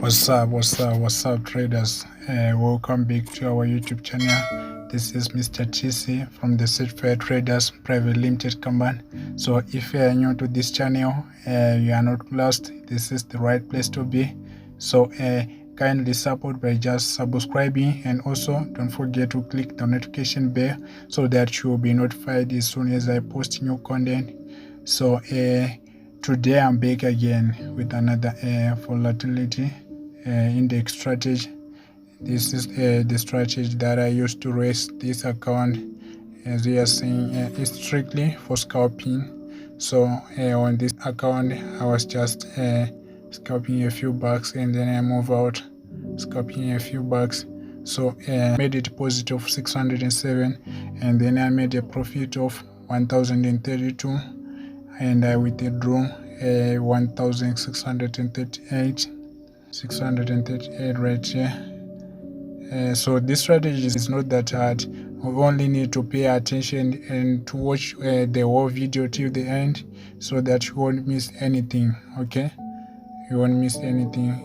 What's up traders, welcome back to our YouTube channel. This is Mr. Tcee from the Search for Traders Private Limited Company. So if you are new to this channel, you are not lost, this is the right place to be. So kindly support by just subscribing, and also don't forget to click the notification bell so that you will be notified as soon as I post new content. So today I'm back again with another volatility index strategy. This is the strategy that I used to raise this account. As we are seeing, it's strictly for scalping. So on this account I was just scalping a few bucks, and then I move out scalping a few bucks. So made a deposit of 607, and then I made a profit of 1032, and I withdrew 1638 right here. So this strategy is not that hard. We only need to pay attention and to watch the whole video till the end so that you won't miss anything. Okay, you won't miss anything.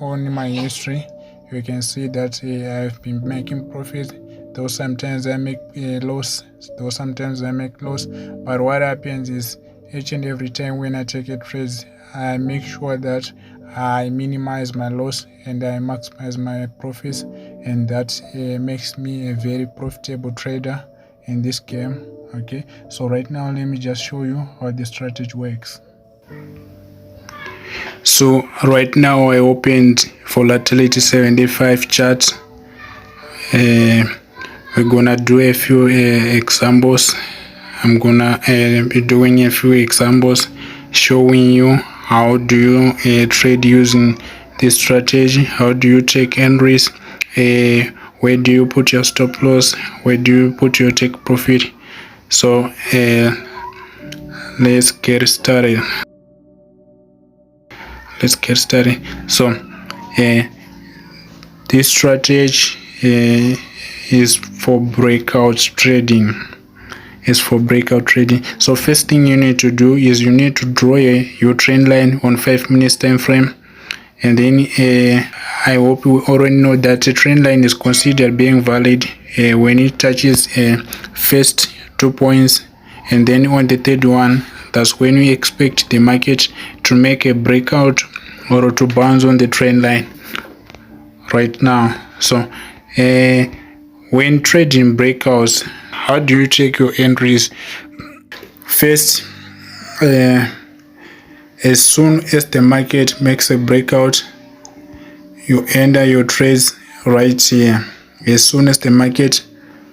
On my history you can see that I've been making profit, though sometimes I make loss, but what happens is each and every time when I take a trade, I make sure that I minimize my loss and I maximize my profits, and that makes me a very profitable trader in this game. Okay, so right now let me just show you how the strategy works. So right now I opened volatility 75 chart. We're gonna do a few examples. I'm gonna be doing a few examples showing you how do you trade using this strategy, how do you take entries, where do you put your stop loss, where do you put your take profit. So let's get started. So this strategy is for breakout trading. So first thing you need to do is you need to draw your trend line on 5 minutes time frame, and then I hope you already know that the trend line is considered being valid when it touches first 2 points, and then on the third one, that's when we expect the market to make a breakout or to bounce on the trend line right now. So when trading breakouts, how do you take your entries? First, as soon as the market makes a breakout, you enter your trades right here. As soon as the market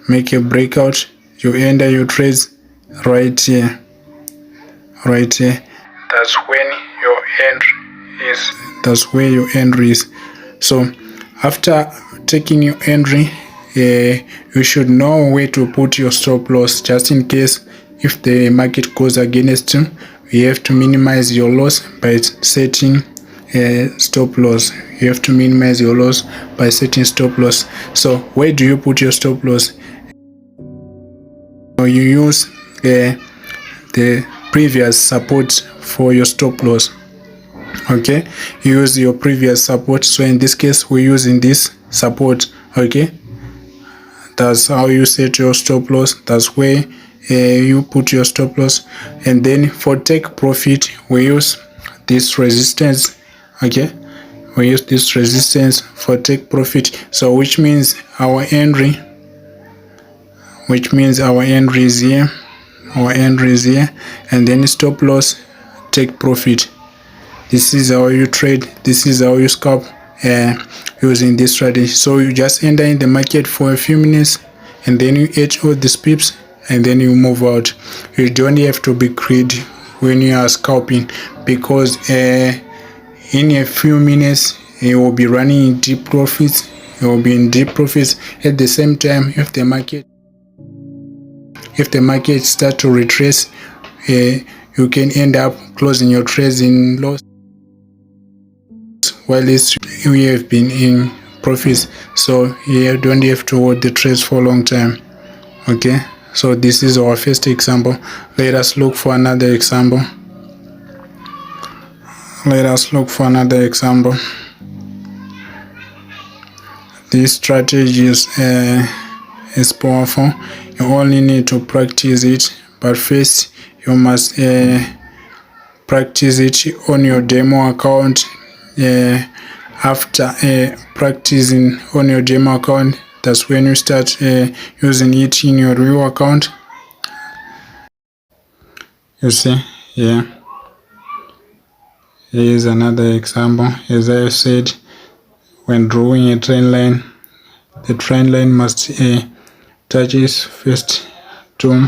make a breakout, you enter your trades right here. That's when your entry is. That's where your entry is. So after taking your entry, you should know where to put your stop loss, just in case if the market goes against you. You have to minimize your loss by setting stop loss. So where do you put your stop loss? You use the previous support for your stop loss. Okay, you use your previous support. So in this case we're using this support. Okay, that's how you set your stop loss. That's where you put your stop loss. And then for take profit, we use this resistance. Okay, we use this resistance for take profit. So which means our entry is here. And then stop loss, take profit. This is how you trade. This is how you scalp using this strategy. So you just enter in the market for a few minutes, and then you edge all these pips, and then you move out. You don't have to be greedy when you are scalping, because in a few minutes you will be running in deep profits. At the same time, if the market start to retrace, you can end up closing your trades in loss, while you have been in profits. So you don't have to hold the trades for a long time. Okay, so this is our first example. Let us look for another example. this strategy is powerful. You only need to practice it, but first you must practice it on your demo account. After practicing on your demo account, that's when you start using it in your real account. You see, yeah, here is another example. As I said, when drawing a trend line, the trend line must touch its first two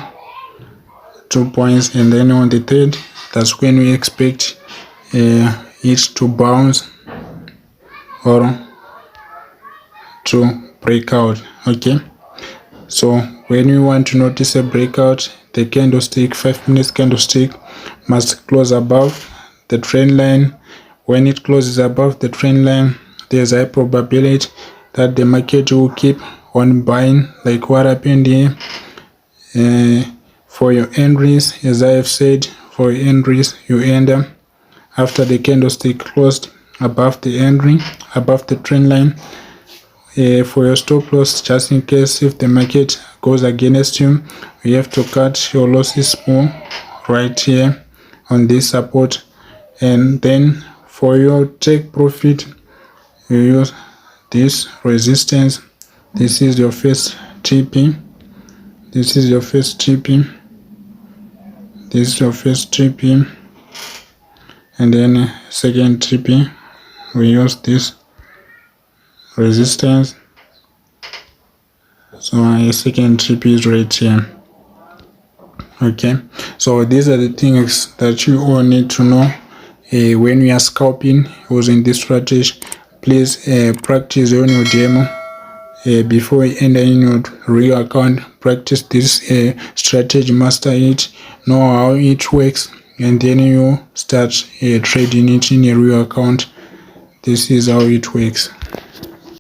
points, and then on the third, that's when we expect it to bounce or to break out. Okay, so when we want to notice a breakout, the candlestick, 5 minutes candlestick, must close above the trend line. When it closes above the trend line, there's a probability that the market will keep on buying, like what happened here. For your entries, as I have said, for your entries, you enter after the candlestick closed above the entry, above the trend line. For your stop loss, just in case if the market goes against you, you have to cut your losses more right here on this support. And then for your take profit, you use this resistance. This is your first TP. This is your first TP. This is your first TP. And then second TP, we use this resistance. So a second TP is right here. Okay, so these are the things that you all need to know when we are scalping using this strategy. Please practice on your demo before you enter in your real account. Practice this strategy, master it, know how it works, and then you start trading it in your real account. This is how it works.